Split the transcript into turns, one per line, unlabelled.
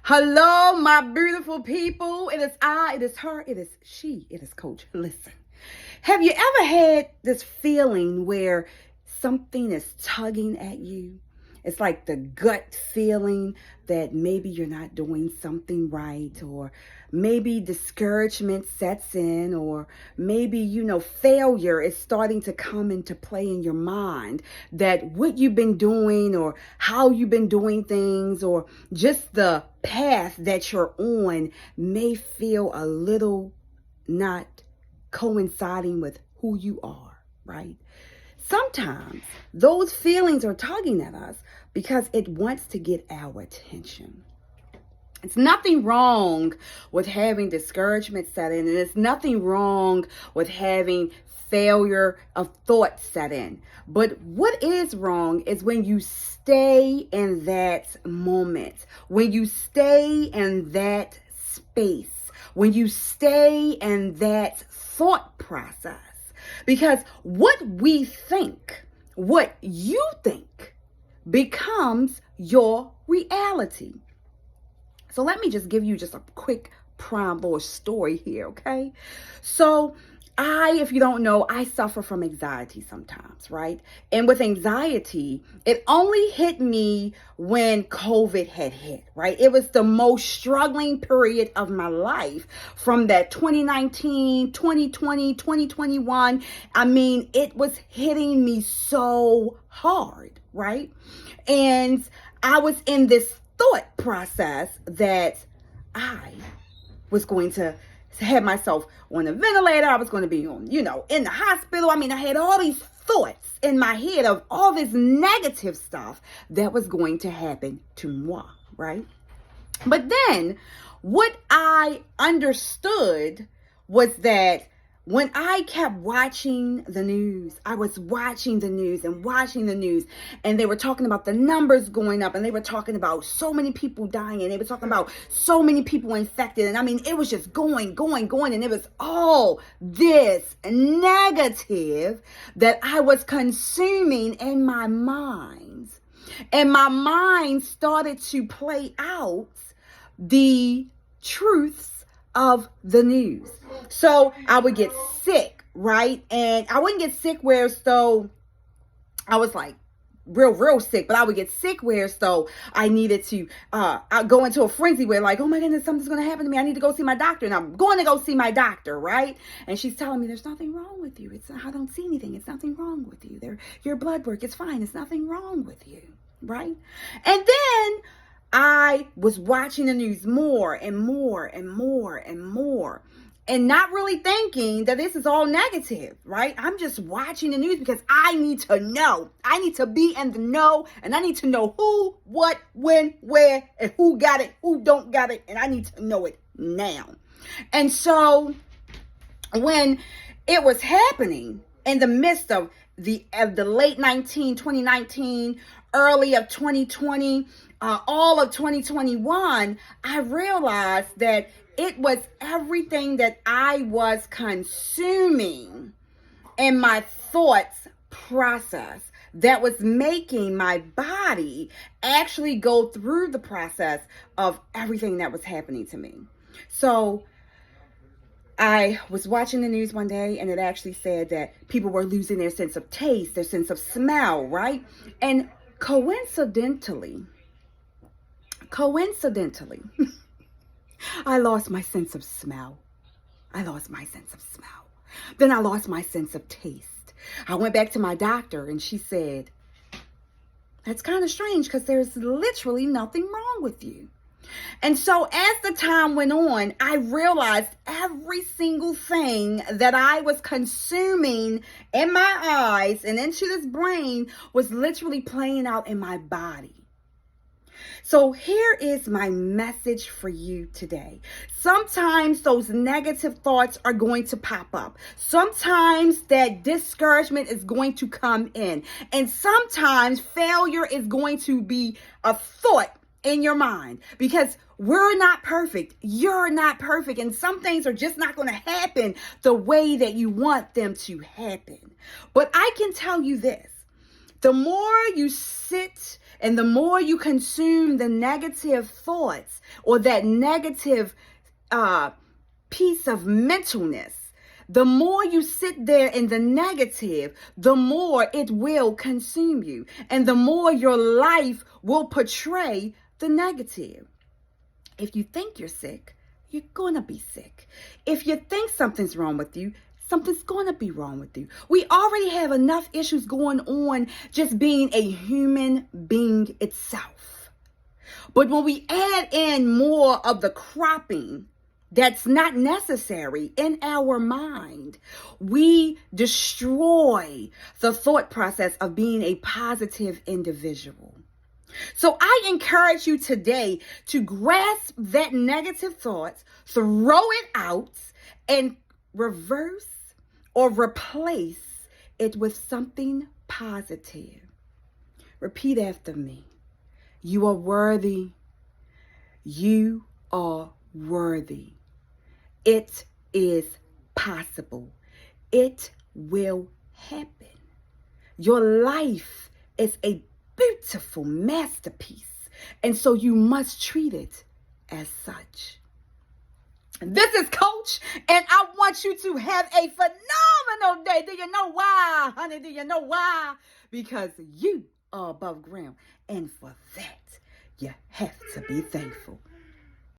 Hello, my beautiful people. It is I, it is her, it is she, it is Coach. Listen, have you ever had this feeling where something is tugging at you? It's like the gut feeling that maybe you're not doing something right, or maybe discouragement sets in, or maybe, failure is starting to come into play in your mind, that what you've been doing or how you've been doing things or just the path that you're on may feel a little not coinciding with who you are, right? Sometimes those feelings are tugging at us because it wants to get our attention. It's nothing wrong with having discouragement set in, and it's nothing wrong with having failure of thought set in. But what is wrong is when you stay in that moment, when you stay in that space, when you stay in that thought process. Because what we think, what you think, becomes your reality. So let me just give you just a quick preamble or story here, okay? So if you don't know, I suffer from anxiety sometimes, right? And with anxiety, it only hit me when COVID had hit, right? It was the most struggling period of my life from that 2019, 2020, 2021. I mean, it was hitting me so hard, right? And I was in this thought process that I was going to have myself on a ventilator. I was going to be on, in the hospital. I mean, I had all these thoughts in my head of all this negative stuff that was going to happen to moi, right? But then what I understood was that when I kept watching the news, I was watching the news, and they were talking about the numbers going up, and they were talking about so many people dying, and they were talking about so many people infected. And I mean, it was just going, and it was all this negative that I was consuming in my mind. And my mind started to play out the truths of the news. So I would get sick, right? And I wouldn't get sick where so I was like real sick, but I would get sick where so I needed to I go into a frenzy where like, oh my goodness, something's going to happen to me. I need to go see my doctor. And I'm going to go see my doctor, right? And she's telling me there's nothing wrong with you. I don't see anything. It's nothing wrong with you. Your blood work is fine. It's nothing wrong with you, right? And then I was watching the news more and more, and not really thinking that this is all negative, right? I'm just watching the news because I need to know. I need to be in the know, and I need to know who, what, when, where, and who got it, who don't got it, and I need to know it now. And so when it was happening in the midst of the late 2019, early of 2020, all of 2021, I realized that it was everything that I was consuming in my thoughts process that was making my body actually go through the process of everything that was happening to me. So I was watching the news one day, and it actually said that people were losing their sense of taste, their sense of smell, right? And coincidentally, I lost my sense of smell. Then I lost my sense of taste. I went back to my doctor, and she said, that's kind of strange because there's literally nothing wrong with you. And so as the time went on, I realized every single thing that I was consuming in my eyes and into this brain was literally playing out in my body. So here is my message for you today. Sometimes those negative thoughts are going to pop up. Sometimes that discouragement is going to come in. And sometimes failure is going to be a thought in your mind, because we're not perfect. You're not perfect. And some things are just not going to happen the way that you want them to happen. But I can tell you this. The more you sit And the more you consume the negative thoughts or that negative piece of mentalness, the more you sit there in the negative, the more it will consume you. And the more your life will portray the negative. If you think you're sick, you're going to be sick. If you think something's wrong with you, something's going to be wrong with you. We already have enough issues going on just being a human being itself. But when we add in more of the cropping that's not necessary in our mind, we destroy the thought process of being a positive individual. So I encourage you today to grasp that negative thoughts, throw it out, and reverse or replace it with something positive. Repeat after me. You are worthy. You are worthy. It is possible. It will happen. Your life is a beautiful masterpiece, and so you must treat it as such. This is Coach, and I want you to have a phenomenal day. Do you know why, honey? Do you know why? Because you are above ground, and for that, you have to be thankful.